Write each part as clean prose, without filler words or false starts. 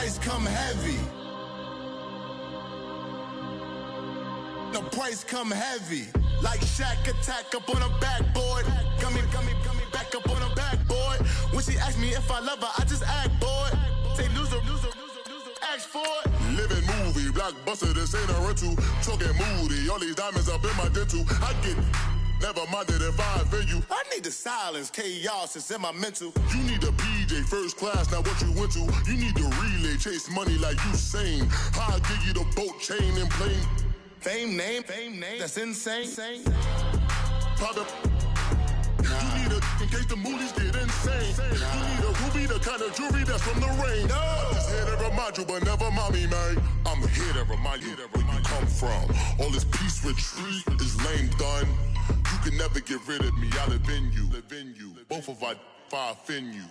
price come heavy. The price come heavy. Like Shaq attack up on a backboard. Gummy, back up on a backboard. When she ask me if I love her, I just act bored. Say loser, ask for it. Living movie, blockbuster, this ain't a rental. Talking moody, all these diamonds up in my dental. I get never minded if I offend you. I need the silence, chaos is in my mental. You need a PJ first class, not what you went to. You need the relay, chase money like you sane. I'll give you the boat chain and plane. Fame name, that's insane. Private. You need a in case the movies get insane. You need a ruby, the kind of jewelry that's from the rain. I'm just here to remind you, but never mommy, man. I'm here to remind you where you come from. All this peace retreat is lame done. You can never get rid of me, I live in you. Both of our offend you.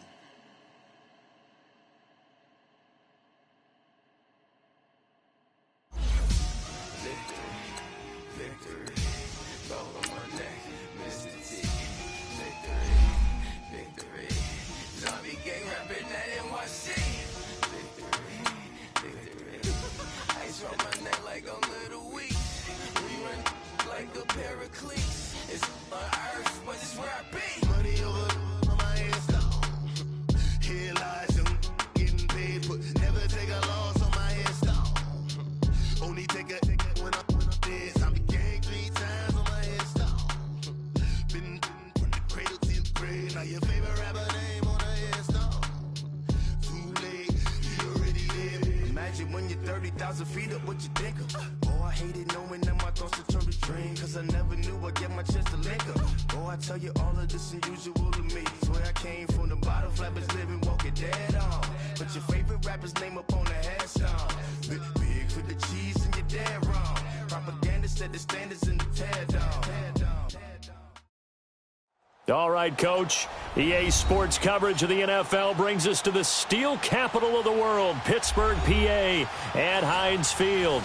It's on earth, but it's where I be. Money over my headstone. Here lies him getting paid, but never take a loss on my headstone. Only take a when I'm dead. I be gang 3 times on my headstone. Been from the cradle to the grave. Now your favorite rapper name on a headstone. Too late, you already live. Imagine when you're 30,000 feet up, what you think of? Oh, I hated knowing that my thoughts would turn to dream. Cause I never knew I'd get my chance to link up. Oh, I tell you all of this unusual to me. Swear I came from the bottom, flappers living, walking dead on. But your favorite rapper's name up on the headstone. Big for the cheese and you're dead wrong. Propaganda set the standards in the tear down. All right, Coach. EA Sports coverage of the NFL brings us to the steel capital of the world, Pittsburgh, PA, at Heinz Field.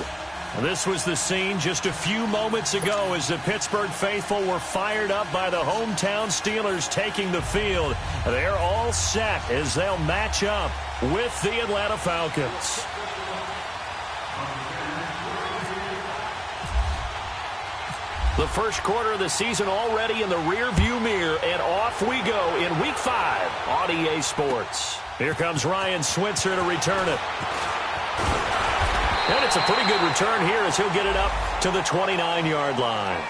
This was the scene just a few moments ago as the Pittsburgh faithful were fired up by the hometown Steelers taking the field. They're all set as they'll match up with the Atlanta Falcons. The first quarter of the season already in the rearview mirror, and off we go in Week 5 on EA Sports. Here comes Ryan Switzer to return it. And it's a pretty good return here as he'll get it up to the 29-yard line.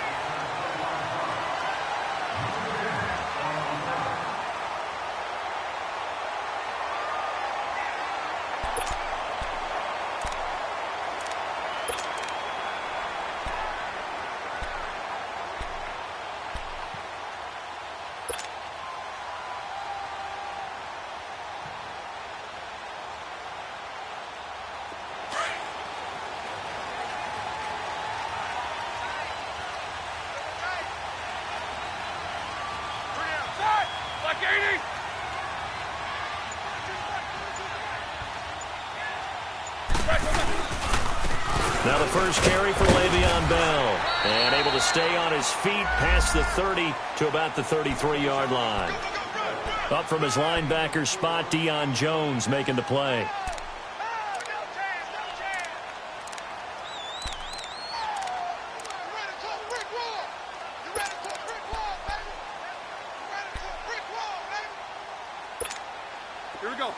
Now the first carry for Le'Veon Bell. And able to stay on his feet past the 30 to about the 33-yard line. Up from his linebacker spot, Deion Jones making the play. Here we go.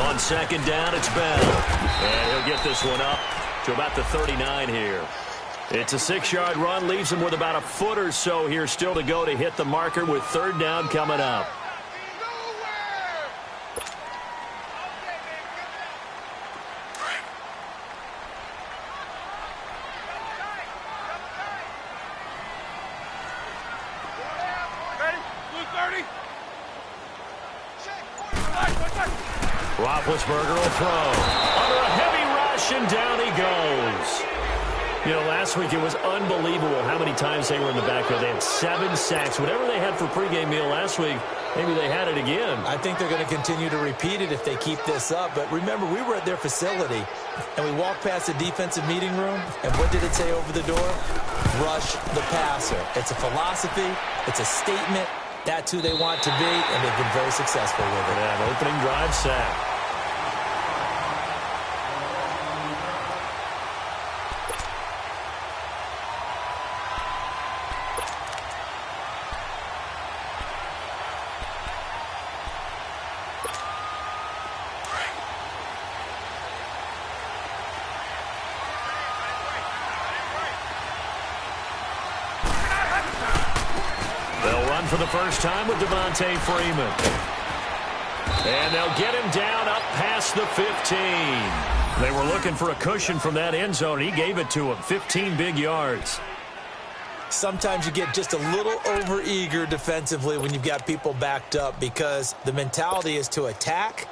On second down, it's Bell. And he'll get this one up to about the 39 here. It's a 6-yard run, leaves him with about a foot or so here still to go to hit the marker with third down coming up. Roethlisberger will throw. Under a heavy rush, and down he goes. You know, last week it was unbelievable how many times they were in the backfield. They had 7 sacks. Whatever they had for pregame meal last week, maybe they had it again. I think they're going to continue to repeat it if they keep this up. But remember, we were at their facility, and we walked past the defensive meeting room, and what did it say over the door? Rush the passer. It's a philosophy. It's a statement. That's who they want to be, and they've been very successful with it. Yeah, an opening drive sack. For the first time with Devontae Freeman. And they'll get him down up past the 15. They were looking for a cushion from that end zone. He gave it to him. 15 big yards. Sometimes you get just a little over-eager defensively when you've got people backed up because the mentality is to attack,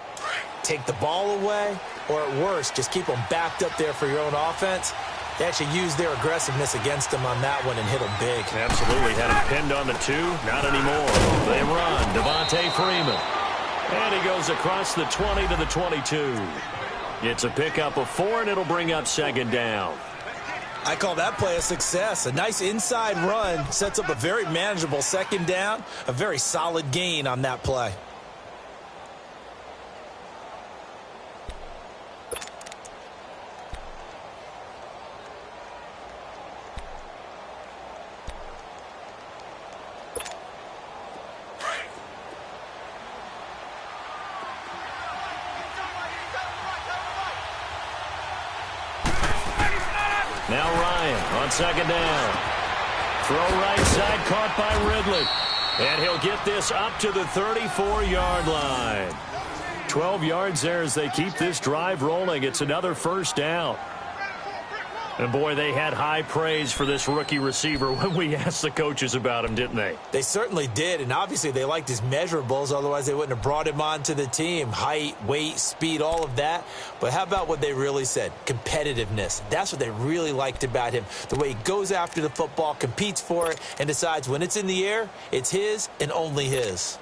take the ball away, or at worst, just keep them backed up there for your own offense. They actually used their aggressiveness against him on that one and hit him big. Absolutely. Had him pinned on the 2. Not anymore. They run. Devontae Freeman. And he goes across the 20 to the 22. It's a pickup of 4, and it'll bring up second down. I call that play a success. A nice inside run sets up a very manageable second down. A very solid gain on that play. Now Ryan on second down. Throw right side, caught by Ridley. And he'll get this up to the 34-yard line. 12 yards there as they keep this drive rolling. It's another first down. And, boy, they had high praise for this rookie receiver when we asked the coaches about him, didn't they? They certainly did, and obviously they liked his measurables. Otherwise, they wouldn't have brought him onto the team. Height, weight, speed, all of that. But how about what they really said? Competitiveness. That's what they really liked about him. The way he goes after the football, competes for it, and decides when it's in the air, it's his and only his.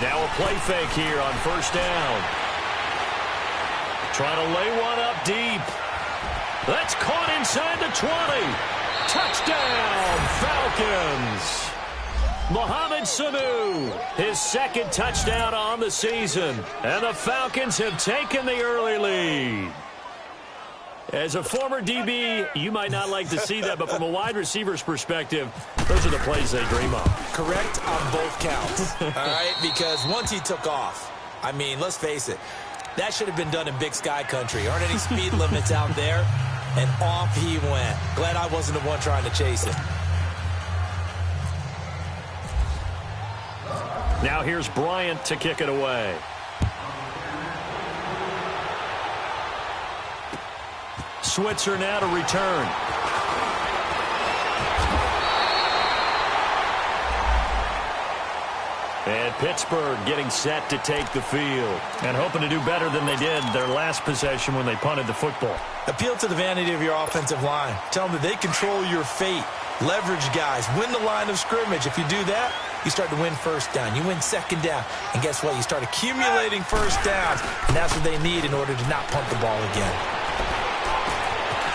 Now a play fake here on first down. Trying to lay one up deep. That's caught inside the 20. Touchdown, Falcons. Mohamed Sanu, his second touchdown on the season. And the Falcons have taken the early lead. As a former DB, you might not like to see that, but from a wide receiver's perspective, those are the plays they dream of. Correct on both counts, all right? Because once he took off, I mean, let's face it, that should have been done in Big Sky country. Aren't any speed limits out there? And off he went. Glad I wasn't the one trying to chase him. Now here's Bryant to kick it away. Switzer now to return. And Pittsburgh getting set to take the field and hoping to do better than they did their last possession when they punted the football. Appeal to the vanity of your offensive line. Tell them that they control your fate. Leverage guys. Win the line of scrimmage. If you do that, you start to win first down. You win second down. And guess what? You start accumulating first downs. And that's what they need in order to not punt the ball again.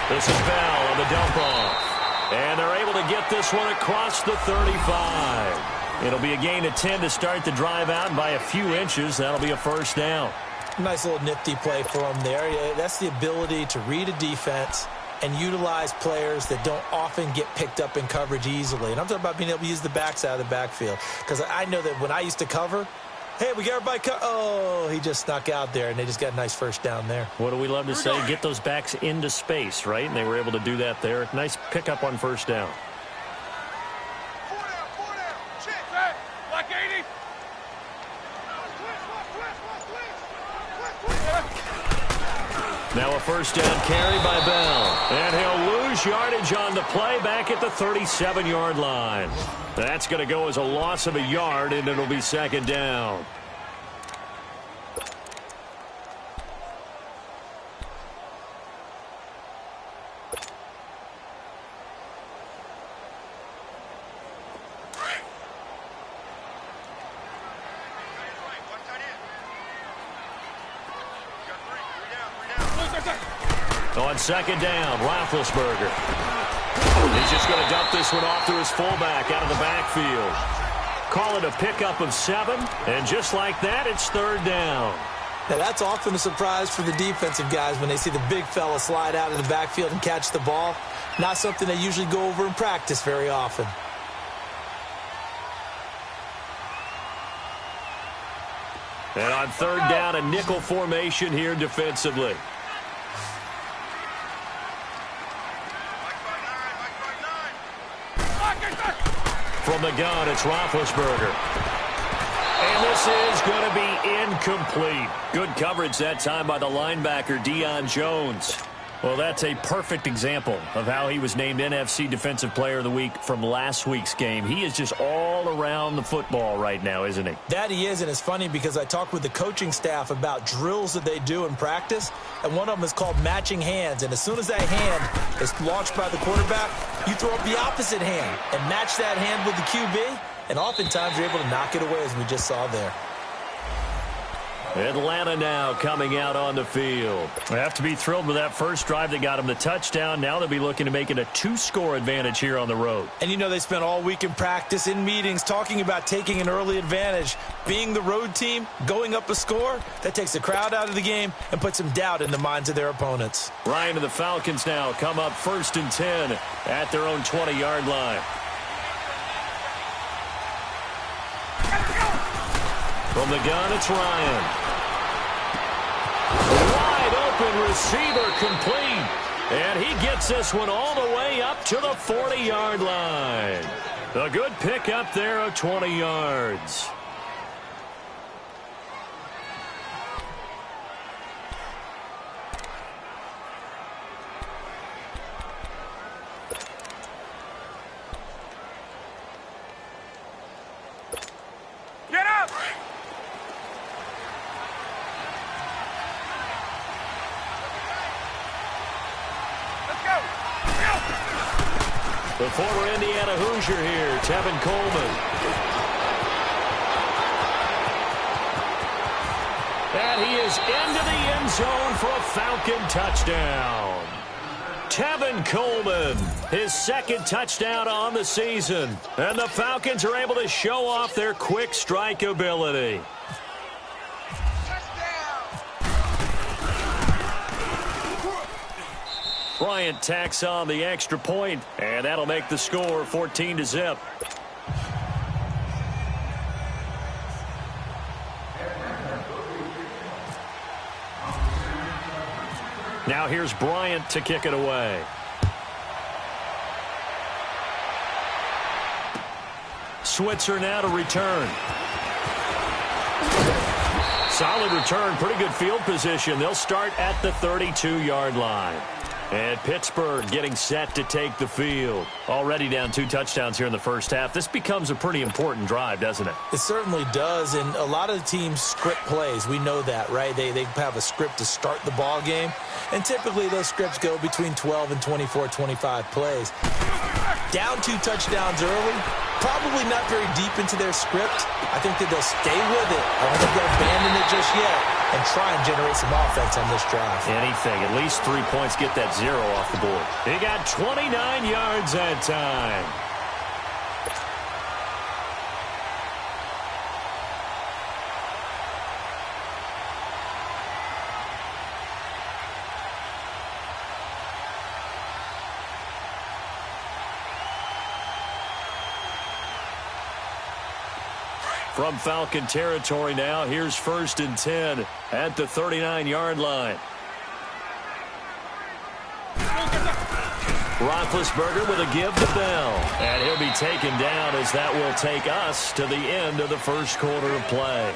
This is Bell on the dump off. And they're able to get this one across the 35. It'll be a gain of 10 to start the drive out, and by a few inches, that'll be a first down. Nice little nifty play for them there. That's the ability to read a defense and utilize players that don't often get picked up in coverage easily. And I'm talking about being able to use the backside of the backfield. Because I know that when I used to cover, hey, we got everybody oh, he just snuck out there, and they just got a nice first down there. What do we love to say? Get those backs into space, right? And they were able to do that there. Nice pickup on first down. Now a first down carry by Bell. And he'll lose yardage on the play back at the 37-yard line. That's going to go as a loss of a yard, and it'll be second down. On second down, Roethlisberger. He's just going to dump this one off to his fullback out of the backfield. Call it a pickup of 7, and just like that, it's third down. Now, that's often a surprise for the defensive guys when they see the big fella slide out of the backfield and catch the ball. Not something they usually go over in practice very often. And on third down, a nickel formation here defensively. From the gun, it's Roethlisberger. And this is going to be incomplete. Good coverage that time by the linebacker, Deion Jones. Well, that's a perfect example of how he was named NFC Defensive Player of the Week from last week's game. He is just all around the football right now, isn't he? That he is, and it's funny because I talked with the coaching staff about drills that they do in practice, and one of them is called matching hands. And as soon as that hand is launched by the quarterback, you throw up the opposite hand and match that hand with the QB, and oftentimes you're able to knock it away, as we just saw there. Atlanta now coming out on the field. They have to be thrilled with that first drive that got them the touchdown. Now they'll be looking to make it a 2-score advantage here on the road. And you know they spent all week in practice, in meetings, talking about taking an early advantage. Being the road team, going up a score, that takes the crowd out of the game and puts some doubt in the minds of their opponents. Ryan and the Falcons now come up 1st and 10 at their own 20-yard line. From the gun, it's Ryan. Wide open receiver complete. And he gets this one all the way up to the 40-yard line. A good pick up there of 20 yards. Get up! The former Indiana Hoosier here, Tevin Coleman. And he is into the end zone for a Falcon touchdown. Tevin Coleman, his second touchdown on the season. And the Falcons are able to show off their quick strike ability. Bryant tacks on the extra point, and that'll make the score 14-0. Now here's Bryant to kick it away. Switzer now to return. Solid return, pretty good field position. They'll start at the 32-yard line. And Pittsburgh getting set to take the field. Already down 2 touchdowns here in the first half. This becomes a pretty important drive, doesn't it? It certainly does, and a lot of the teams script plays. We know that, right? They have a script to start the ball game, and typically those scripts go between 12 and 24, 25 plays. Down 2 touchdowns early, probably not very deep into their script. I think that they'll stay with it. I don't think they'll abandon it just yet and try and generate some offense on this drive. Anything. At least 3 points, get that 0 off the board. He got 29 yards that time. From Falcon territory now, here's 1st and 10 at the 39-yard line. Roethlisberger with a give to Bell. And he'll be taken down as that will take us to the end of the first quarter of play.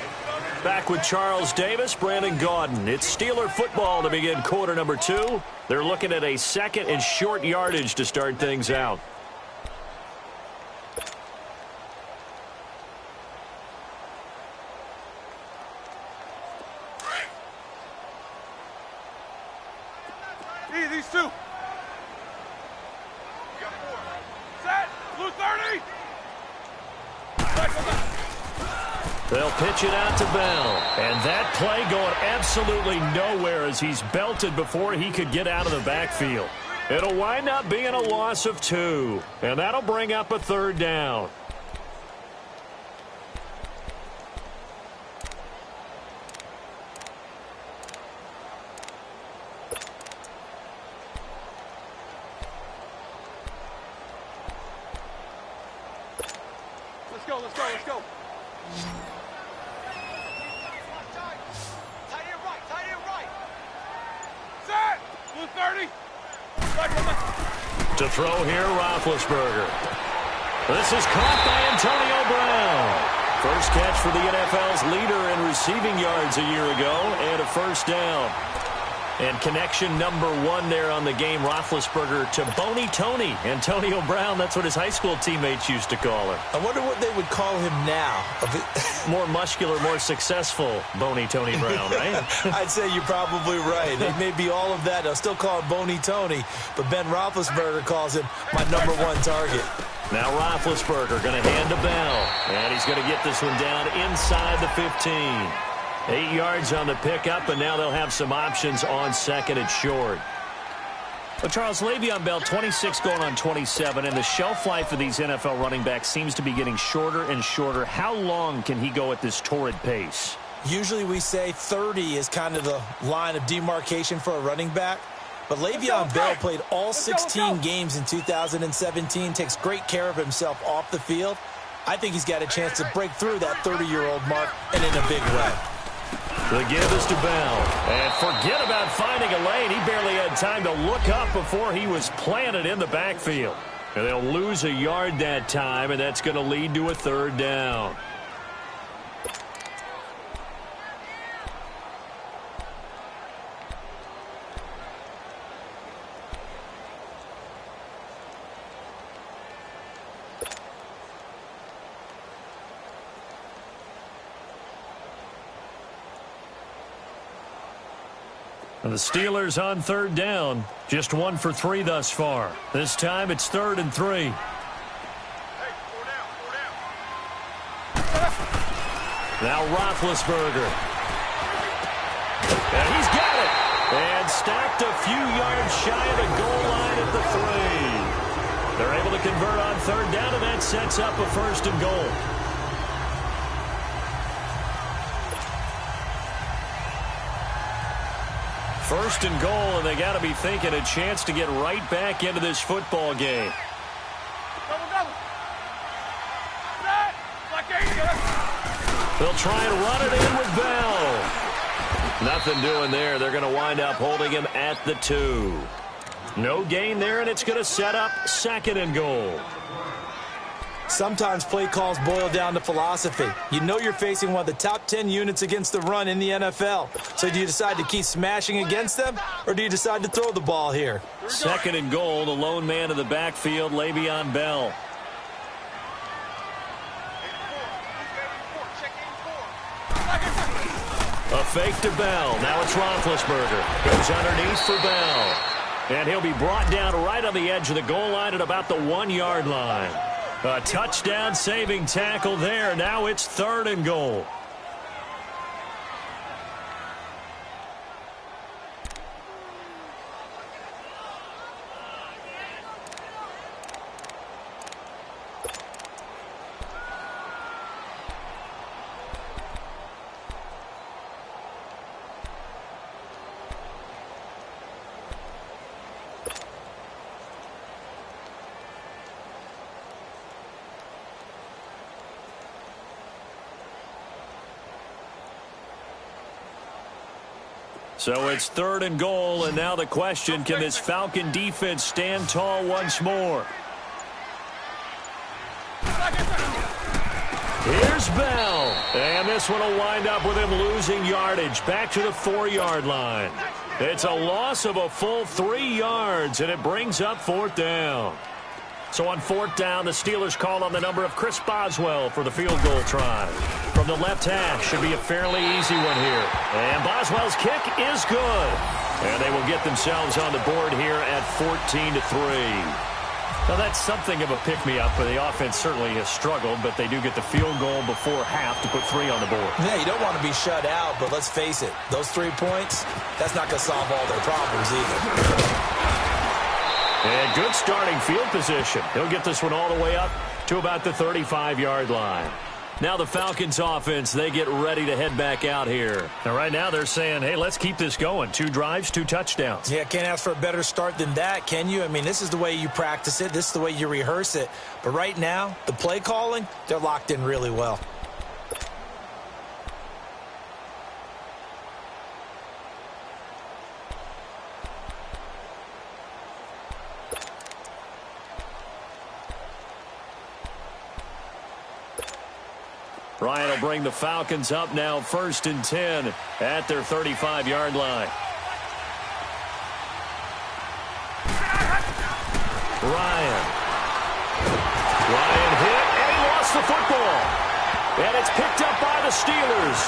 Back with Charles Davis, Brandon Gaudin. It's Steeler football to begin quarter number 2. They're looking at a second and short yardage to start things out. These two. Set. Blue 30. They'll pitch it out to Bell. And that play going absolutely nowhere as he's belted before he could get out of the backfield. It'll wind up being a loss of 2. And that'll bring up a third down. Let's go. Tight end right. Set. Blue 30. To throw here, Roethlisberger. This is caught by Antonio Brown. First catch for the NFL's leader in receiving yards a year ago, and a first down. And connection number 1 there on the game, Roethlisberger to Boney Tony. Antonio Brown, that's what his high school teammates used to call him. I wonder what they would call him now. More muscular, more successful Boney Tony Brown, right? I'd say you're probably right. It may be all of that. They'll still call him Boney Tony, but Ben Roethlisberger calls him my number 1 target. Now Roethlisberger going to hand to Bell, and he's going to get this one down inside the 15. 8 yards on the pickup, and now they'll have some options on second and short. Well, Charles, Le'Veon Bell, 26 going on 27, and the shelf life of these NFL running backs seems to be getting shorter and shorter. How long can he go at this torrid pace? Usually we say 30 is kind of the line of demarcation for a running back. But Le'Veon Bell played all 16 games in 2017, takes great care of himself off the field. I think he's got a chance to break through that 30-year-old mark, and in a big way. The give is to Bell. And forget about finding a lane. He barely had time to look up before he was planted in the backfield. And they'll lose a yard that time, and that's going to lead to a third down. The Steelers on third down. Just 1 for 3 thus far. This time it's 3rd and 3. Hey, 4 down. Now Roethlisberger. And he's got it. And stopped a few yards shy of the goal line at the 3. They're able to convert on third down, and that sets up a 1st and goal. First and goal, and they got to be thinking a chance to get right back into this football game. Double. Set. They'll try and run it in with Bell. Nothing doing there. They're going to wind up holding him at the 2. No gain there, and it's going to set up 2nd and goal. Sometimes play calls boil down to philosophy. You know you're facing one of the top 10 units against the run in the NFL. So do you decide to keep smashing against them, or do you decide to throw the ball here? 2nd and goal, the lone man in the backfield, Le'Veon Bell. A fake to Bell. Now it's Roethlisberger. Goes underneath for Bell. And he'll be brought down right on the edge of the goal line at about the 1-yard line. A touchdown-saving tackle there. Now it's 3rd and goal. So it's 3rd and goal, and now the question, can this Falcon defense stand tall once more? Here's Here's Bell. And this one will wind up with him losing yardage back to the 4-yard line. It's a loss of a full 3 yards, and it brings up 4th down. So on 4th down, the Steelers call on the number of Chris Boswell for the field goal try. From the left hash, should be a fairly easy one here. And Boswell's kick is good. And they will get themselves on the board here at 14-3. Now, that's something of a pick-me-up, but the offense certainly has struggled, but they do get the field goal before half to put 3 on the board. Yeah, you don't want to be shut out, but let's face it, those 3 points, that's not going to solve all their problems either. And good starting field position. He'll get this one all the way up to about the 35-yard line. Now the Falcons offense, they get ready to head back out here. Now right now they're saying, hey, let's keep this going. 2 drives, 2 touchdowns. Yeah, can't ask for a better start than that, can you? I mean, this is the way you practice it. This is the way you rehearse it. But right now, the play calling, they're locked in really well. Ryan will bring the Falcons up now 1st and 10 at their 35-yard line. Ryan hit, and he lost the football. And it's picked up by the Steelers.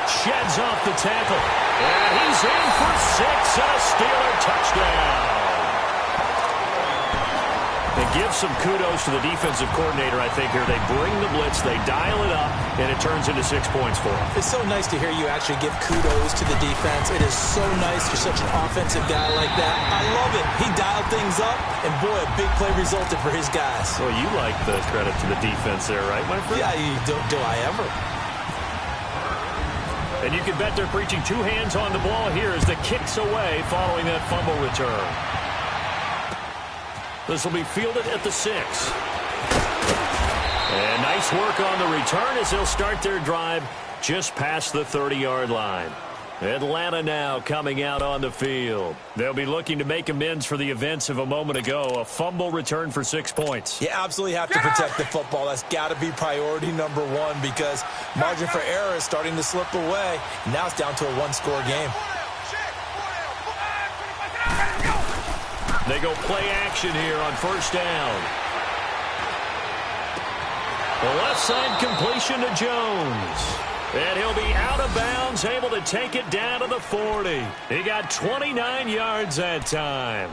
Sheds off the tackle. And he's in for 6 and a Steeler touchdown. And give some kudos to the defensive coordinator, I think, here. They bring the blitz, they dial it up, and it turns into 6 points for them. It's so nice to hear you actually give kudos to the defense. It is so nice. You're such an offensive guy like that. I love it. He dialed things up, and boy, a big play resulted for his guys. Well, you like the credit to the defense there, right, my friend? Yeah, do I ever? And you can bet they're preaching 2 hands on the ball here as the kick's away following that fumble return. This will be fielded at the 6. And nice work on the return as they'll start their drive just past the 30-yard line. Atlanta now coming out on the field. They'll be looking to make amends for the events of a moment ago. A fumble return for 6 points. You absolutely have to protect the football. That's got to be priority number 1 because margin for error is starting to slip away. Now it's down to a 1-score game. They go play action here on 1st down. The left side completion to Jones. And he'll be out of bounds, able to take it down to the 40. He got 29 yards that time.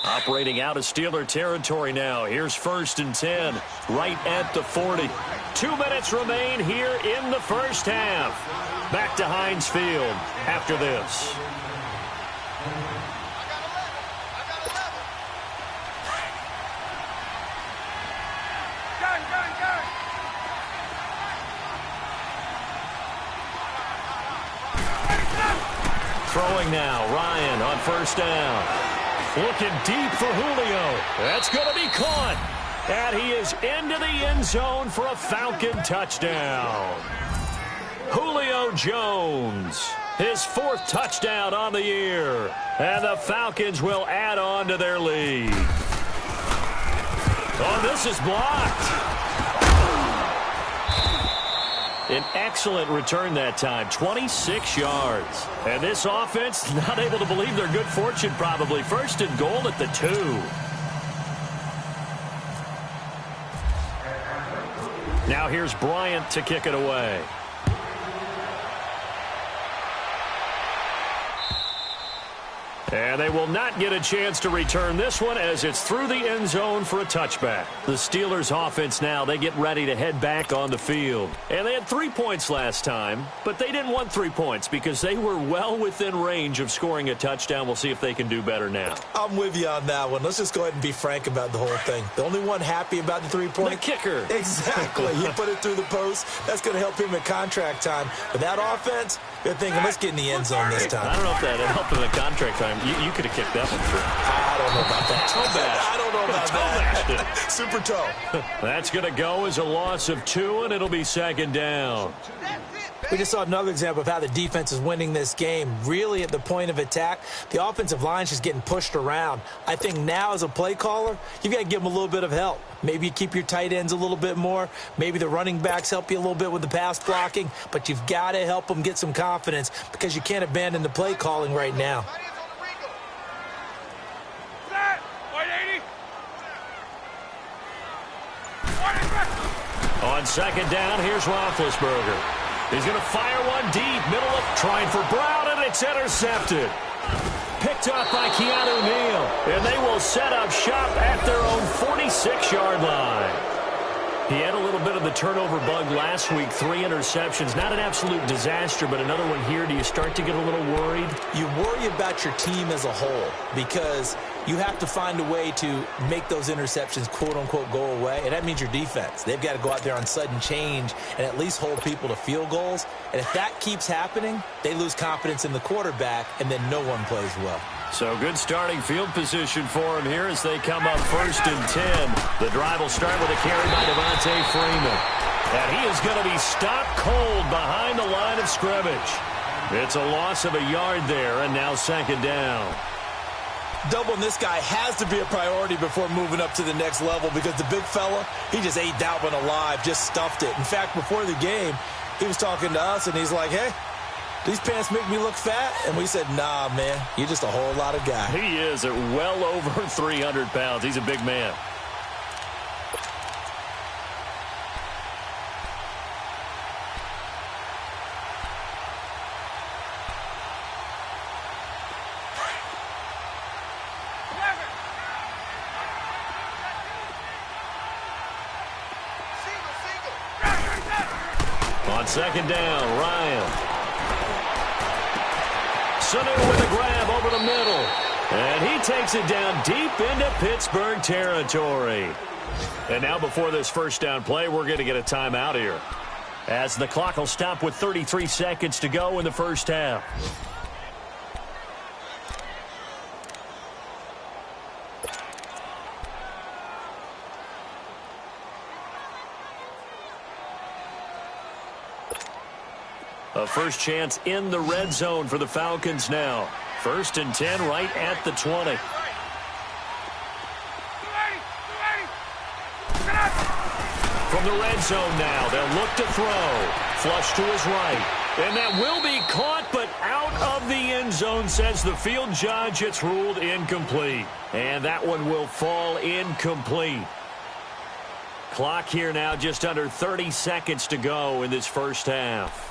Operating out of Steeler territory now. Here's 1st and 10, right at the 40. 2 minutes remain here in the first half. Back to Heinz Field after this. Throwing now, Ryan on 1st down. Looking deep for Julio. That's going to be caught. And he is into the end zone for a Falcon touchdown. Julio Jones, his 4th touchdown on the year. And the Falcons will add on to their lead. Oh, this is blocked. An excellent return that time, 26 yards. And this offense not able to believe their good fortune probably. 1st and goal at the 2. Now here's Bryant to kick it away. And they will not get a chance to return this one as it's through the end zone for a touchback. The Steelers offense now, they get ready to head back on the field. And they had 3 points last time, but they didn't want 3 points because they were well within range of scoring a touchdown. We'll see if they can do better now. I'm with you on that one. Let's just go ahead and be frank about the whole thing. The only one happy about the 3-point. The kicker. Exactly. You put it through the post. That's going to help him at contract time. But that offense, They're thinking, let's get in the end zone this time. I don't know if that helped in the contract time. You could have kicked that one through. I don't know about that. Toe bash. I don't know about that. Super toe. That's going to go as a loss of 2, and it'll be second down. We just saw another example of how the defense is winning this game. Really, at the point of attack, the offensive line's just getting pushed around. I think now, as a play caller, you've got to give them a little bit of help. Maybe you keep your tight ends a little bit more. Maybe the running backs help you a little bit with the pass blocking. But you've got to help them get some confidence because you can't abandon the play calling right now. On second down, here's Roethlisberger. He's going to fire one deep, middle of trying for Brown, and it's intercepted. Picked up by Keanu Neal, and they will set up shop at their own 46-yard line. He had a little bit of the turnover bug last week, 3 interceptions. Not an absolute disaster, but another one here. Do you start to get a little worried? You worry about your team as a whole because you have to find a way to make those interceptions, quote-unquote, go away, and that means your defense. They've got to go out there on sudden change and at least hold people to field goals. And if that keeps happening, they lose confidence in the quarterback, and then no one plays well. So good starting field position for him here as they come up 1st and 10. The drive will start with a carry by Devontae Freeman. And he is going to be stopped cold behind the line of scrimmage. It's a loss of a yard there, and now second down. Doubling this guy has to be a priority before moving up to the next level because the big fella, he just ate that one alive, just stuffed it. In fact, before the game, he was talking to us, and he's like, hey, these pants make me look fat? And we said, nah, man, you're just a whole lot of guy. He is at well over 300 pounds. He's a big man. On second down, Ryan. Sanu with a grab over the middle. And he takes it down deep into Pittsburgh territory. And now before this first down play, we're going to get a timeout here, as the clock will stop with 33 seconds to go in the first half. A first chance in the red zone for the Falcons now. 1st and 10 right at the 20. From the red zone now, they'll look to throw. Flush to his right. And that will be caught, but out of the end zone, says the field judge. It's ruled incomplete. And that one will fall incomplete. Clock here now just under 30 seconds to go in this first half.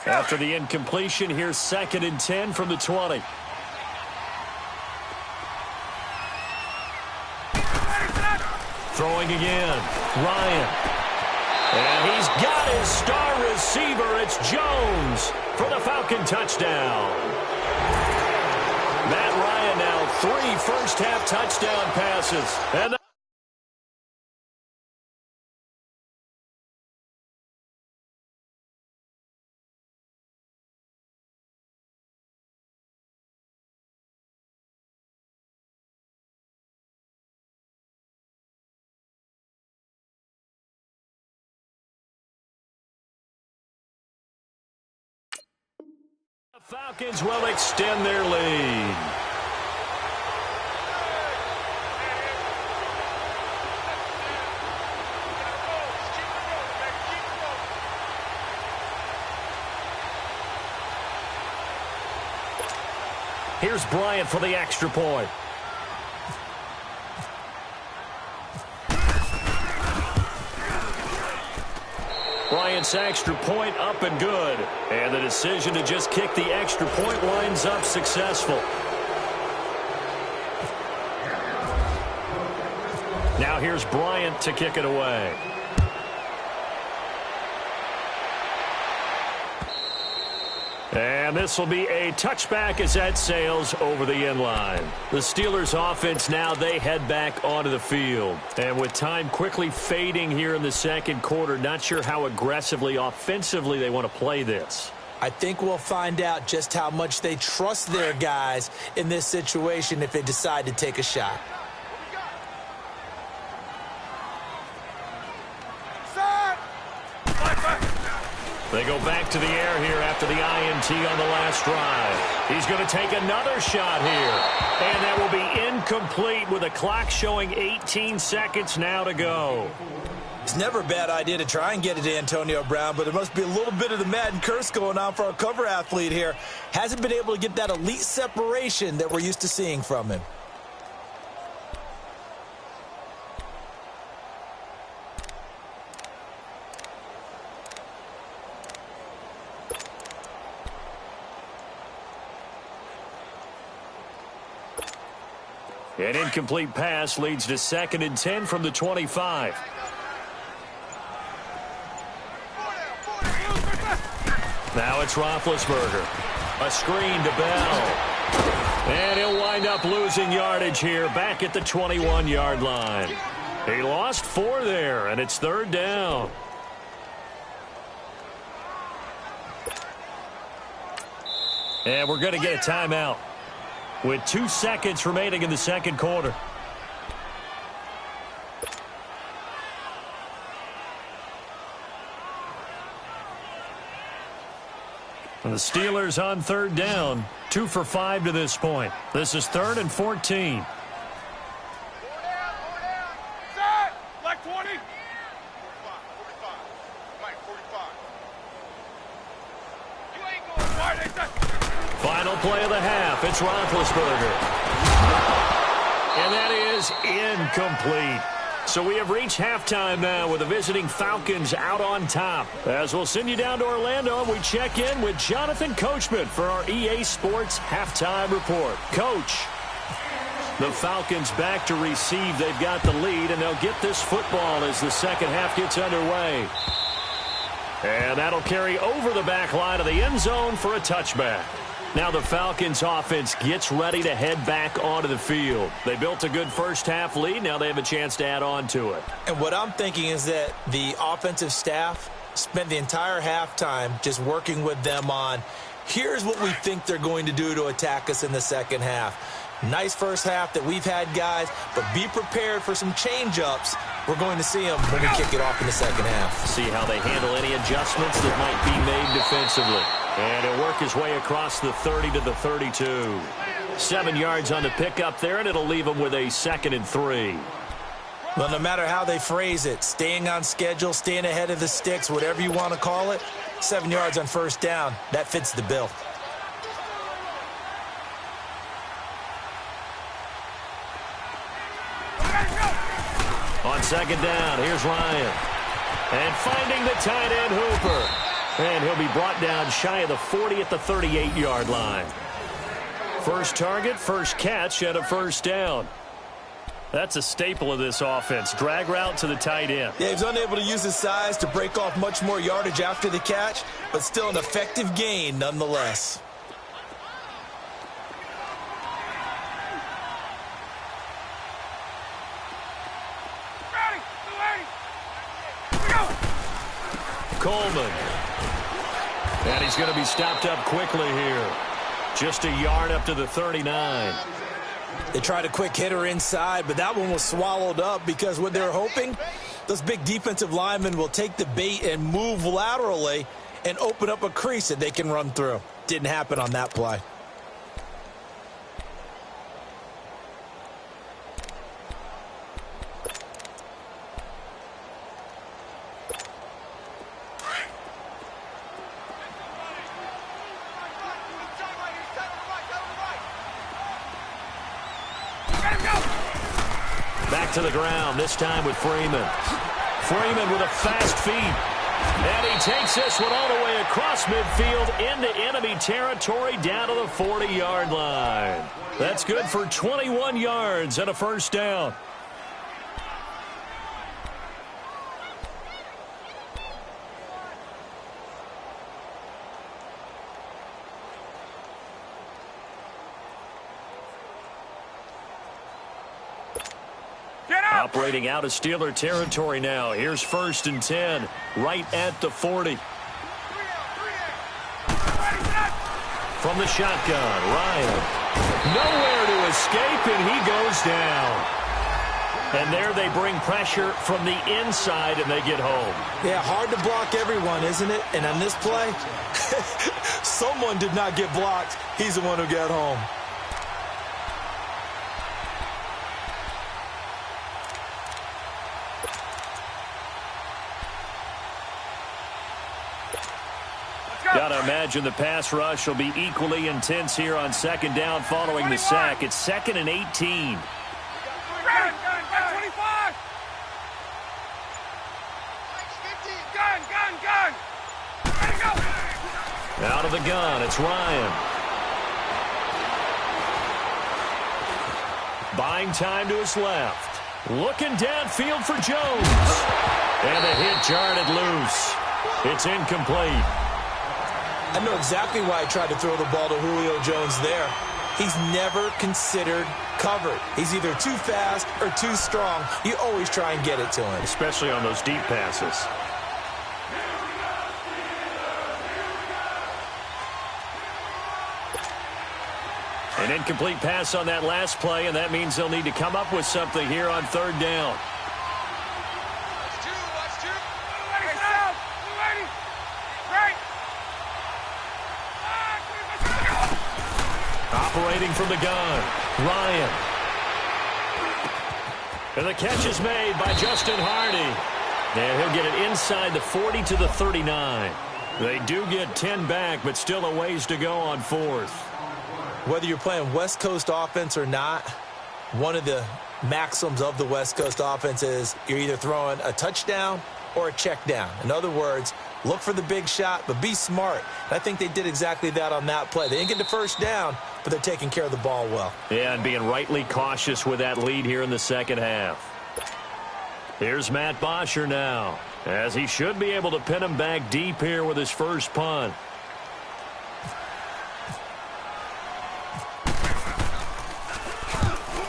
After the incompletion, here's 2nd and 10 from the 20. Throwing again, Ryan. And he's got his star receiver. It's Jones for the Falcon touchdown. Matt Ryan now 3 first-half touchdown passes. And the Falcons will extend their lead. Here's Bryant for the extra point. Bryant's extra point up and good. And the decision to just kick the extra point winds up successful. Now here's Bryant to kick it away. And And this will be a touchback as that sails over the end line. The Steelers offense now, they head back onto the field. And with time quickly fading here in the second quarter, not sure how aggressively, offensively they want to play this. I think we'll find out just how much they trust their guys in this situation if they decide to take a shot. They go back to the air here after the INT on the last drive. He's going to take another shot here. And that will be incomplete with a clock showing 18 seconds now to go. It's never a bad idea to try and get it to Antonio Brown, but there must be a little bit of the Madden curse going on for our cover athlete here. Hasn't been able to get that elite separation that we're used to seeing from him. An incomplete pass leads to 2nd and 10 from the 25. Now it's Roethlisberger. A screen to Bell. And he'll wind up losing yardage here back at the 21-yard line. He lost 4 there, and it's 3rd down. And we're going to get a timeout with 2 seconds remaining in the second quarter. And the Steelers on 3rd down, 2 for 5 to this point. This is 3rd and 14. Set! Like 20. 45. Mike, 45. You ain't going wide. Final play of the half. It's Roethlisberger. And that is incomplete. So we have reached halftime now with the visiting Falcons out on top. As we'll send you down to Orlando, and we check in with Jonathan Coachman for our EA Sports Halftime Report. Coach, the Falcons back to receive. They've got the lead, and they'll get this football as the second half gets underway. And that'll carry over the back line of the end zone for a touchback. Now the Falcons offense gets ready to head back onto the field. They built a good first half lead. Now they have a chance to add on to it. And what I'm thinking is that the offensive staff spent the entire halftime just working with them on, here's what we think they're going to do to attack us in the second half. Nice first half that we've had, guys, but be prepared for some change-ups. We're going to see them when we kick it off in the second half. See how they handle any adjustments that might be made defensively. And he'll work his way across the 30 to the 32. 7 yards on the pickup there, and it'll leave him with a 2nd and 3. Well, no matter how they phrase it, staying on schedule, staying ahead of the sticks, whatever you want to call it, 7 yards on first down, that fits the bill. On 2nd down, here's Ryan. And finding the tight end Hooper. And he'll be brought down shy of the 40 at the 38-yard line. First target, first catch, and a first down. That's a staple of this offense. Drag route to the tight end. Yeah, he's unable to use his size to break off much more yardage after the catch, but still an effective gain nonetheless. Coleman. And he's going to be stopped up quickly here. Just a yard up to the 39. They tried a quick hitter inside, but that one was swallowed up because what they're hoping, those big defensive linemen will take the bait and move laterally and open up a crease that they can run through. Didn't happen on that play. Back to the ground, this time with Freeman. Freeman with a fast feet. And he takes this one all the way across midfield into enemy territory down to the 40-yard line. That's good for 21 yards and a first down. Operating out of Steeler territory now. Here's 1st and 10, right at the 40. From the shotgun, Ryan. Nowhere to escape, and he goes down. And there they bring pressure from the inside, and they get home. Yeah, hard to block everyone, isn't it? And on this play, someone did not get blocked. He's the one who got home. Got to imagine the pass rush will be equally intense here on 2nd down following the sack. It's 2nd and 18. Out of the gun, it's Ryan. Buying time to his left. Looking downfield for Jones. And the hit jarred it loose. It's incomplete. I know exactly why he tried to throw the ball to Julio Jones there. He's never considered covered. He's either too fast or too strong. You always try and get it to him. Especially on those deep passes. An incomplete pass on that last play, and that means they'll need to come up with something here on 3rd down. Operating from the gun, Ryan. And the catch is made by Justin Hardy. And he'll get it inside the 40 to the 39. They do get 10 back, but still a ways to go on 4th. Whether you're playing West Coast offense or not, one of the maxims of the West Coast offense is you're either throwing a touchdown or a check down. In other words, look for the big shot, but be smart. And I think they did exactly that on that play. They didn't get the 1st down, but they're taking care of the ball well. Yeah, and being rightly cautious with that lead here in the 2nd half. Here's Matt Bosher now, as he should be able to pin him back deep here with his first punt.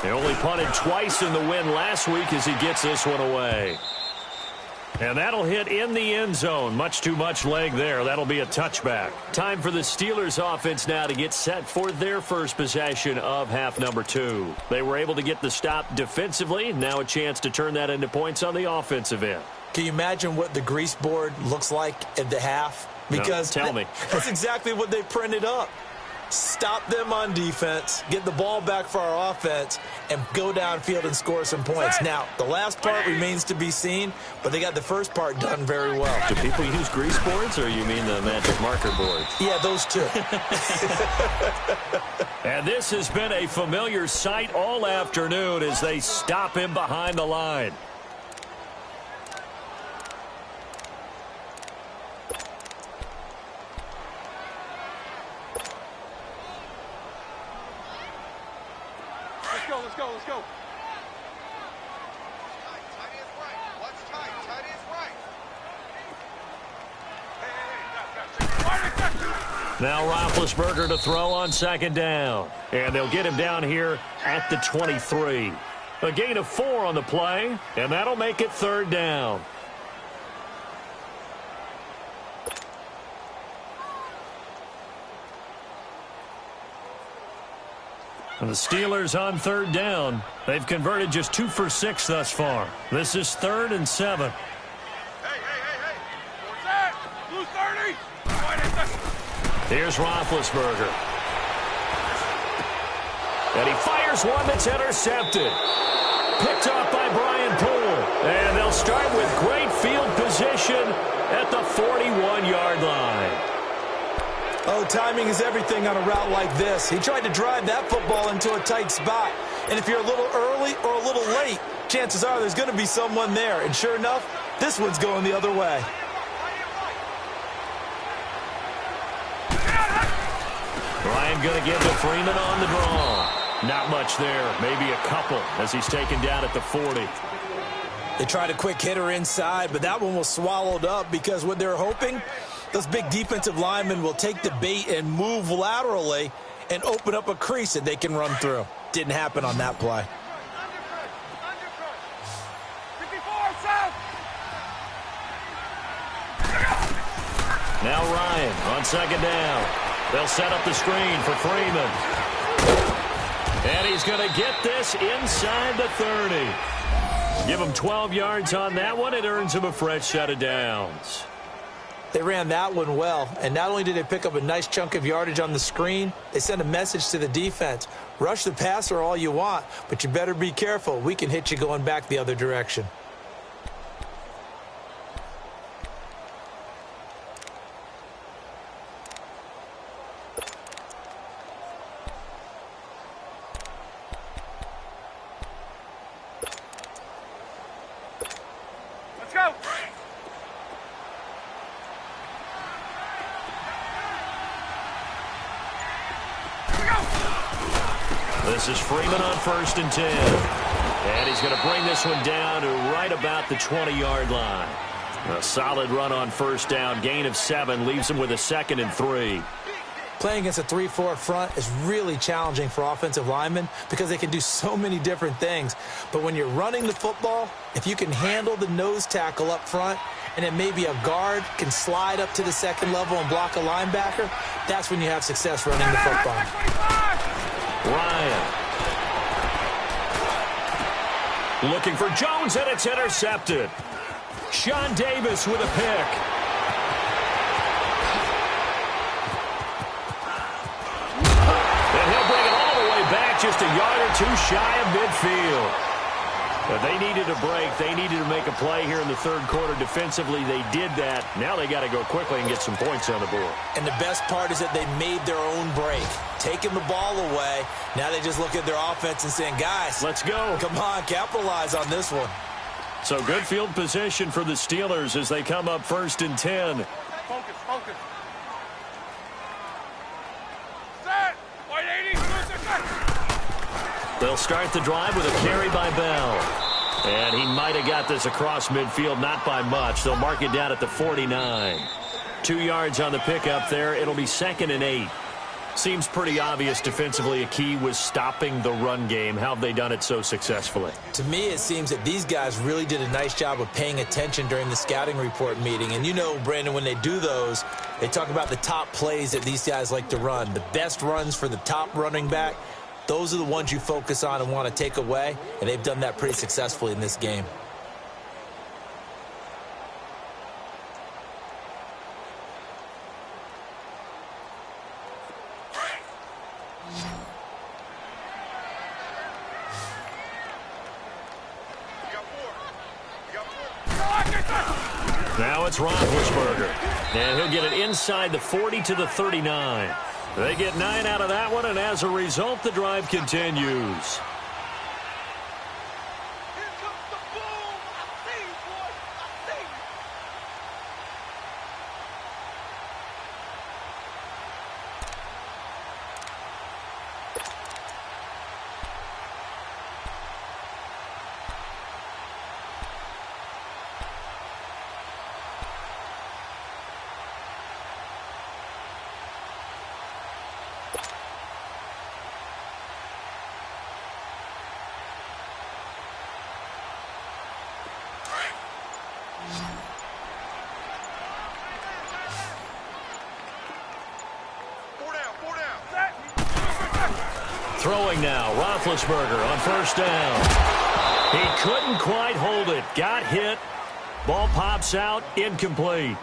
He only punted twice in the win last week as he gets this one away. And that'll hit in the end zone. Much too much leg there. That'll be a touchback. Time for the Steelers offense now to get set for their first possession of half number 2. They were able to get the stop defensively. Now a chance to turn that into points on the offensive end. Can you imagine what the grease board looks like at the half? Because no, tell me. That's exactly what they printed up. Stop them on defense, get the ball back for our offense, and go downfield and score some points. Now, the last part remains to be seen, but they got the first part done very well. Do people use grease boards, or you mean the magic marker boards? Yeah, those two. And this has been a familiar sight all afternoon as they stop him behind the line. Let's go. Now Roethlisberger to throw on 2nd down. And they'll get him down here at the 23. A gain of 4 on the play, and that'll make it 3rd down. And the Steelers on 3rd down. They've converted just 2 for 6 thus far. This is 3rd and 7. Hey. What's that? Blue 30. Here's Roethlisberger. And he fires one that's intercepted. Picked off by Brian Poole. And they'll start with great field position at the 41-yard line. Oh, timing is everything on a route like this. He tried to drive that football into a tight spot. And if you're a little early or a little late, chances are there's going to be someone there. And sure enough, this one's going the other way. Ryan going to give to Freeman on the draw. Not much there. Maybe a couple as he's taken down at the 40. They tried a quick hitter inside, but that one was swallowed up because what they're hoping, those big defensive linemen will take the bait and move laterally and open up a crease that they can run through. Didn't happen on that play. Now Ryan on second down. They'll set up the screen for Freeman. And he's going to get this inside the 30. Give him 12 yards on that one. It earns him a fresh set of downs. They ran that one well, and not only did they pick up a nice chunk of yardage on the screen, they sent a message to the defense. Rush the passer all you want, but you better be careful. We can hit you going back the other direction. Let's go. This is Freeman on 1st and 10. And he's going to bring this one down to right about the 20-yard line. A solid run on 1st down. Gain of 7 leaves him with a 2nd and 3. Playing against a 3-4 front is really challenging for offensive linemen because they can do so many different things. But when you're running the football, if you can handle the nose tackle up front and then maybe a guard can slide up to the 2nd level and block a linebacker, that's when you have success running the football. Ryan. Looking for Jones, and it's intercepted. Sean Davis with a pick. And he'll bring it all the way back, just a yard or two shy of midfield. But they needed a break. They needed to make a play here in the 3rd quarter. Defensively, they did that. Now they got to go quickly and get some points on the board. And the best part is that they made their own break. Taking the ball away, now they just look at their offense and saying, guys, let's go. Come on, capitalize on this one. So good field position for the Steelers as they come up 1st and 10. Focus, focus. Set. White 80. They'll start the drive with a carry by Bell. And he might have got this across midfield, not by much. They'll mark it down at the 49. 2 yards on the pickup there. It'll be 2nd and 8. Seems pretty obvious defensively a key was stopping the run game. How have they done it so successfully? To me, it seems that these guys really did a nice job of paying attention during the scouting report meeting. And you know, Brandon, when they do those, they talk about the top plays that these guys like to run. The best runs for the top running back. Those are the ones you focus on and want to take away, and they've done that pretty successfully in this game. Now it's Roethlisberger, and he'll get it inside the 40 to the 39. They get 9 out of that one, and as a result, the drive continues. Throwing now, Roethlisberger on 1st down. He couldn't quite hold it. Got hit. Ball pops out, incomplete.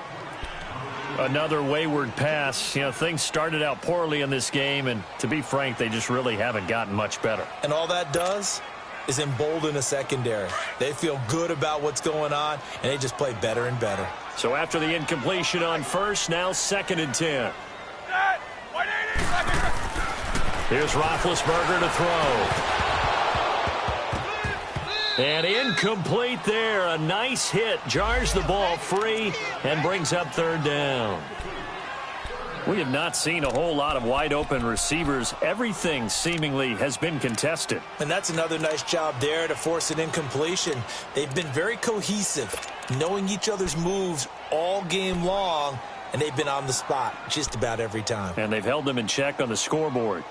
Another wayward pass. You know, things started out poorly in this game, and to be frank, they just really haven't gotten much better. And all that does is embolden a secondary. They feel good about what's going on, and they just play better and better. So after the incompletion on 1st, now 2nd and 10. Here's Roethlisberger to throw. And incomplete there. A nice hit. Jars the ball free and brings up 3rd down. We have not seen a whole lot of wide open receivers. Everything seemingly has been contested. And that's another nice job there to force an incompletion. They've been very cohesive, knowing each other's moves all game long, and they've been on the spot just about every time. And they've held them in check on the scoreboard.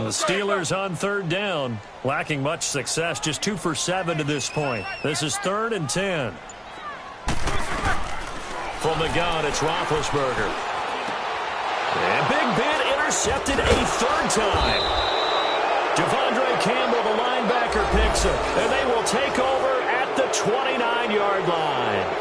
The Steelers on third down, lacking much success, just 2 for 7 to this point. This is 3rd and 10. From the gun, it's Roethlisberger. And Big Ben intercepted a 3rd time. Devondre Campbell, the linebacker, picks it, and they will take over at the 29-yard line.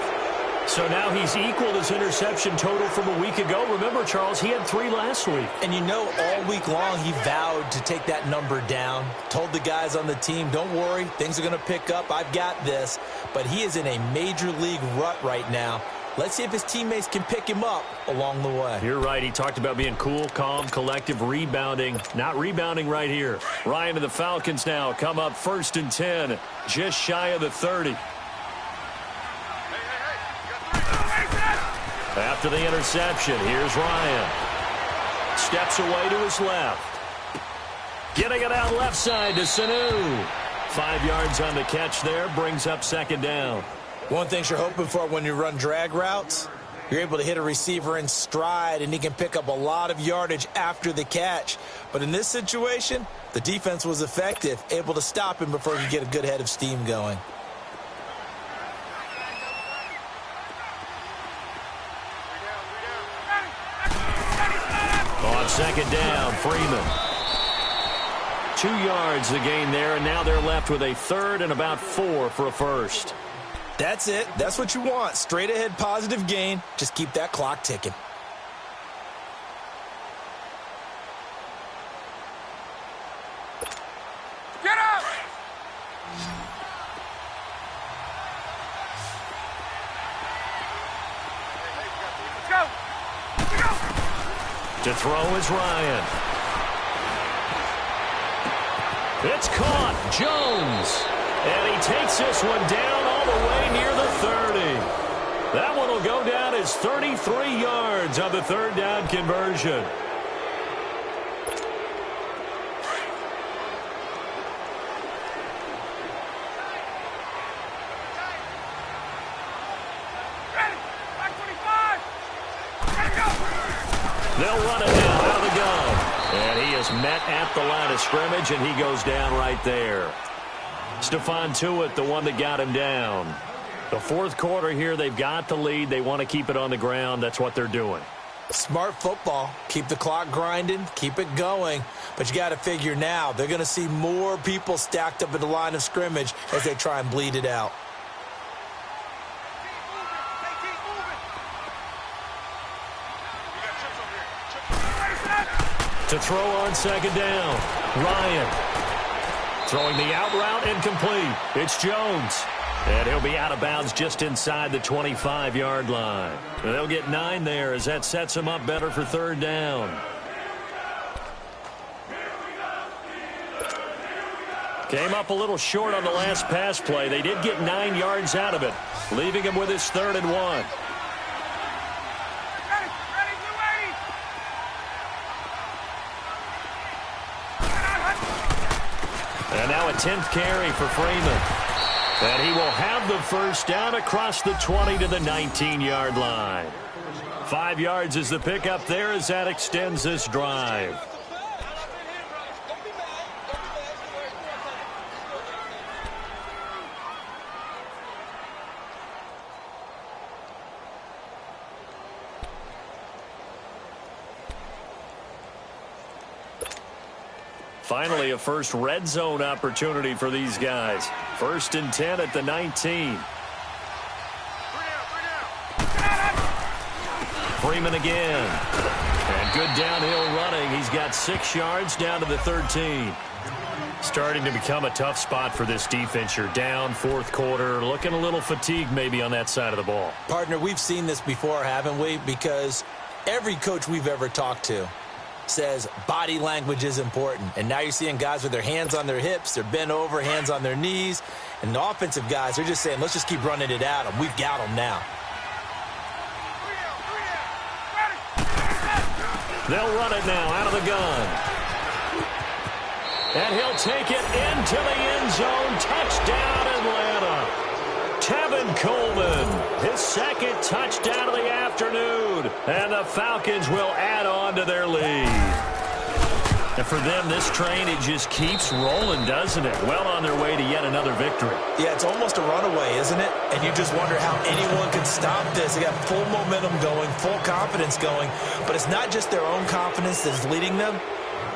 So now he's equaled his interception total from a week ago. Remember, Charles, he had 3 last week. And you know, all week long he vowed to take that number down. Told the guys on the team, don't worry, things are going to pick up. I've got this. But he is in a major league rut right now. Let's see if his teammates can pick him up along the way. You're right. He talked about being cool, calm, collective, rebounding. Not rebounding right here. Ryan and the Falcons now come up 1st and 10, just shy of the 30. After the interception, here's Ryan. Steps away to his left. Getting it out left side to Sanu. 5 yards on the catch there, brings up 2nd down. One thing you're hoping for when you run drag routes, you're able to hit a receiver in stride, and he can pick up a lot of yardage after the catch. But in this situation, the defense was effective, able to stop him before he could get a good head of steam going. On 2nd down, Freeman. 2 yards the gain there, and now they're left with a 3rd and about 4 for a 1st. That's it. That's what you want. Straight ahead positive gain. Just keep that clock ticking. Get up! Let's go! Let's go! To throw is Ryan. It's caught. Jones. And he takes this one down all the way near the 30. That one will go down as 33 yards on the 3rd down conversion. Ready! Back 25! Ready, go! They'll run it now out of the gun. And he is met at the line of scrimmage, and he goes down right there. Stephon Tuitt, the one that got him down. The 4th quarter here, they've got the lead. They want to keep it on the ground. That's what they're doing. Smart football. Keep the clock grinding. Keep it going. But you got to figure now, they're going to see more people stacked up at the line of scrimmage as they try and bleed it out. To throw on 2nd down, Ryan. Throwing the out route incomplete. It's Jones. And he'll be out of bounds just inside the 25-yard line. They'll get 9 there as that sets them up better for 3rd down. Came up a little short on the last pass play. They did get 9 yards out of it, leaving him with his 3rd and 1. And now a 10th carry for Freeman. And he will have the 1st down across the 20 to the 19-yard line. 5 yards is the pickup there as that extends this drive. Finally, a first red zone opportunity for these guys. 1st and 10 at the 19. Freeman again. And good downhill running. He's got 6 yards down to the 13. Starting to become a tough spot for this defense. You're down 4th quarter. Looking a little fatigued maybe on that side of the ball. Partner, we've seen this before, haven't we? Because every coach we've ever talked to says body language is important. And now you're seeing guys with their hands on their hips, they're bent over, hands on their knees. And the offensive guys are just saying, let's just keep running it at them. We've got them now. They'll run it now out of the gun. And he'll take it into the end zone. Touchdown, Atlanta. Tevin Coleman, his 2nd touchdown of the afternoon. And the Falcons will add on to their lead. And for them, this train, it just keeps rolling, doesn't it? Well on their way to yet another victory. Yeah, it's almost a runaway, isn't it? And you just wonder how anyone can stop this. They got full momentum going, full confidence going. But it's not just their own confidence that's leading them.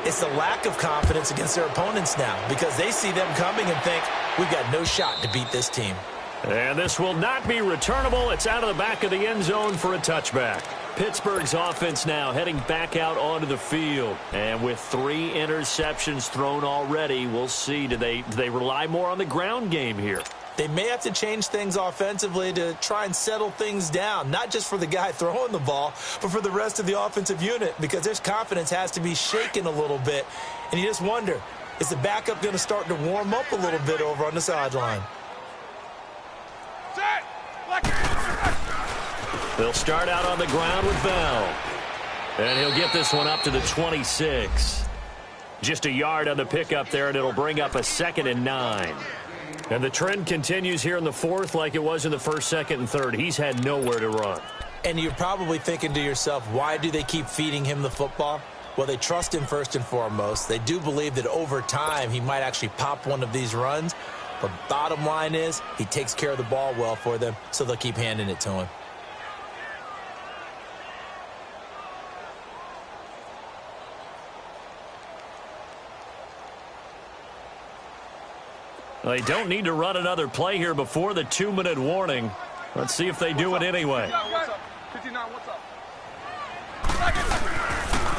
It's the lack of confidence against their opponents now because they see them coming and think, we've got no shot to beat this team. And this will not be returnable. It's out of the back of the end zone for a touchback. Pittsburgh's offense now heading back out onto the field. And with 3 interceptions thrown already, we'll see. Do they rely more on the ground game here? They may have to change things offensively to try and settle things down, not just for the guy throwing the ball, but for the rest of the offensive unit, because their confidence has to be shaken a little bit. And you just wonder, is the backup going to start to warm up a little bit over on the sideline? They'll start out on the ground with Bell. And he'll get this one up to the 26. Just a yard on the pickup there, and it'll bring up a 2nd and 9. And the trend continues here in the 4th like it was in the 1st, 2nd, and 3rd. He's had nowhere to run. And you're probably thinking to yourself, why do they keep feeding him the football? Well, they trust him first and foremost. They do believe that over time he might actually pop one of these runs. But bottom line is he takes care of the ball well for them, so they'll keep handing it to him. They don't need to run another play here before the 2-minute warning. Let's see if they do it anyway.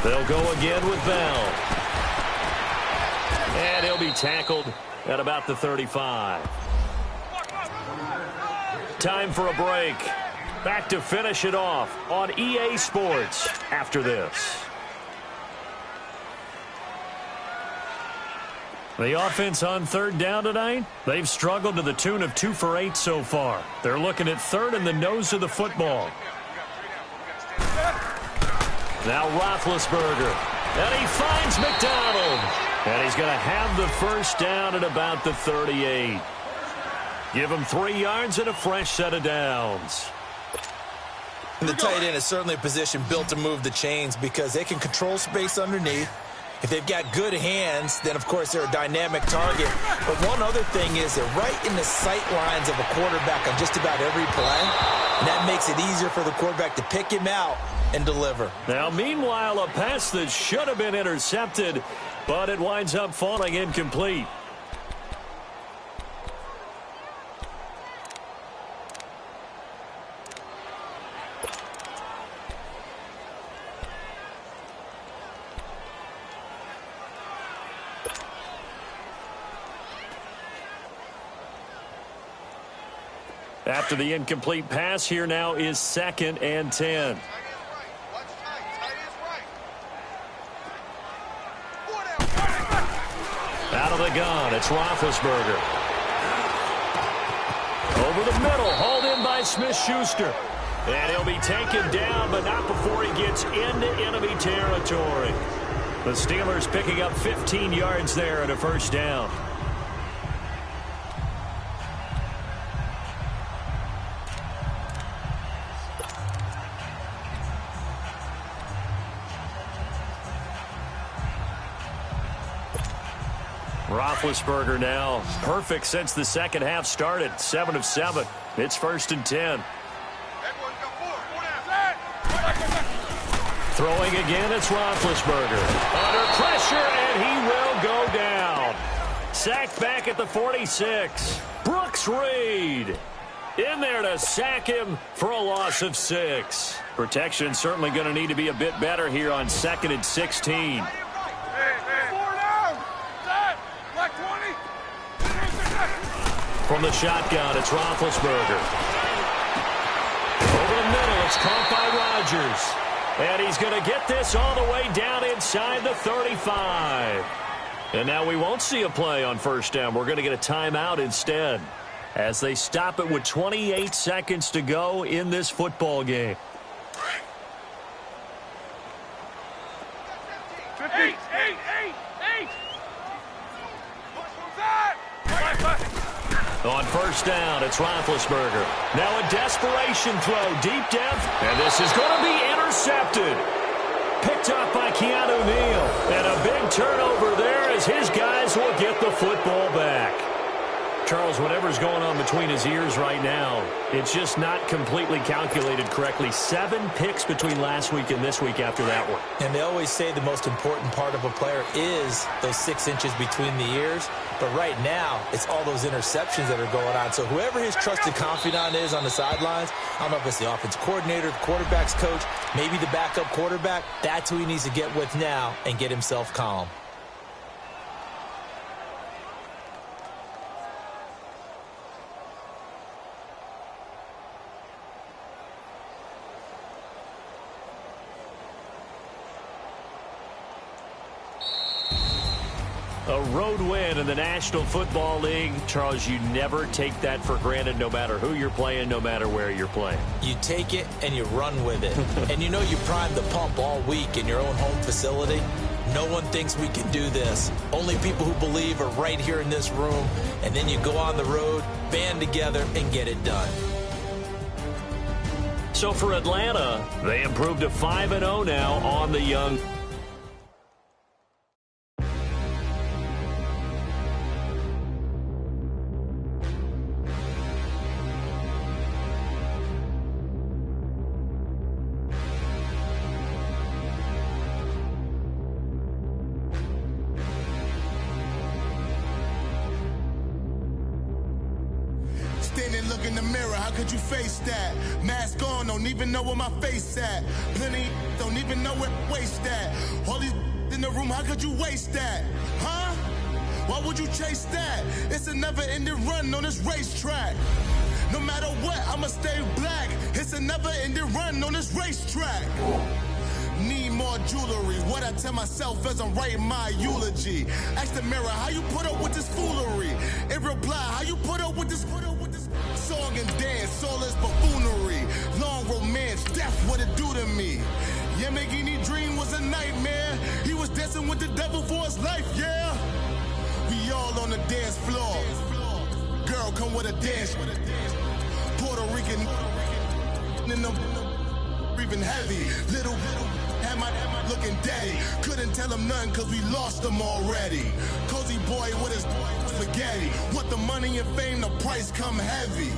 They'll go again with Bell. And he'll be tackled at about the 35. Time for a break. Back to finish it off on EA Sports after this. The offense on 3rd down tonight, they've struggled to the tune of 2 for 8 so far. They're looking at 3rd and the nose of the football. Now Roethlisberger, and he finds McDonald. And he's going to have the first down at about the 38. Give him 3 yards and a fresh set of downs. And the tight end is certainly a position built to move the chains because they can control space underneath. If they've got good hands, then, of course, they're a dynamic target. But one other thing is they're right in the sight lines of a quarterback on just about every play. And that makes it easier for the quarterback to pick him out and deliver. Now, meanwhile, a pass that should have been intercepted, but it winds up falling incomplete. After the incomplete pass, here now is 2nd and 10. Out of the gun, it's Roethlisberger. Over the middle, hauled in by Smith-Schuster. And he'll be taken down, but not before he gets into enemy territory. The Steelers picking up 15 yards there and a first down. Roethlisberger now perfect since the second half started. 7 of 7. It's 1st and 10. Throwing again, it's Roethlisberger. Under pressure, and he will go down. Sacked back at the 46. Brooks Reed in there to sack him for a loss of 6. Protection certainly going to need to be a bit better here on 2nd and 16. From the shotgun, it's Roethlisberger. Over the middle, it's caught by Rodgers. And he's going to get this all the way down inside the 35. And now we won't see a play on first down. We're going to get a timeout instead as they stop it with 28 seconds to go in this football game. 8. On first down, it's Roethlisberger. Now a desperation throw, deep depth, and this is going to be intercepted. Picked up by Keanu Neal. And a big turnover there as his guys will get the football back. Charles, whatever's going on between his ears right now, it's just not completely calculated correctly. 7 picks between last week and this week after that one. And they always say the most important part of a player is those 6 inches between the ears. But right now, it's all those interceptions that are going on. So whoever his trusted confidant is on the sidelines, I don't know if it's the offense coordinator, the quarterback's coach, maybe the backup quarterback, that's who he needs to get with now and get himself calm. A road win in the National Football League. Charles, you never take that for granted no matter who you're playing, no matter where you're playing. You take it and you run with it. And you know you primed the pump all week in your own home facility. No one thinks we can do this. Only people who believe are right here in this room. And then you go on the road, band together, and get it done. So for Atlanta, they improved to 5-0 now on the young. Standing, look in the mirror, how could you face that? Mask on, don't even know where my face at. Plenty, don't even know where waist at. All these in the room, how could you waste that? Huh? Why would you chase that? It's a never-ending run on this racetrack. No matter what, I'ma stay black. It's a never-ending run on this racetrack. Need more jewelry, what I tell myself as I'm writing my eulogy. Ask the mirror, how you put up with this foolery? In reply, how you put up with this song and dance, all this buffoonery. Long romance, death, what it do to me? Yamagini dream was a nightmare. He was dancing with the devil for his life, yeah. We all on the dance floor. Girl, come with a dance. Puerto Rican in the breathing heavy. Little am I looking daddy. Couldn't tell him nothing cause we lost him already. Cozy boy with his spaghetti. Want the money and fame, the price come heavy.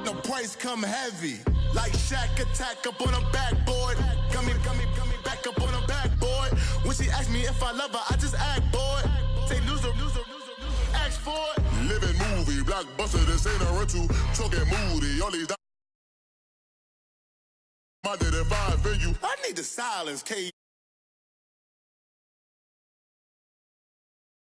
The price come heavy. Like Shaq attack up on a backboard. Gummy, back up on a backboard. When she asked me if I love her, I just act bored. Say loser, ask for it. Living movie, blockbuster, this ain't a rental. Talking moody, all these I did it fine for you. I need the silence, K.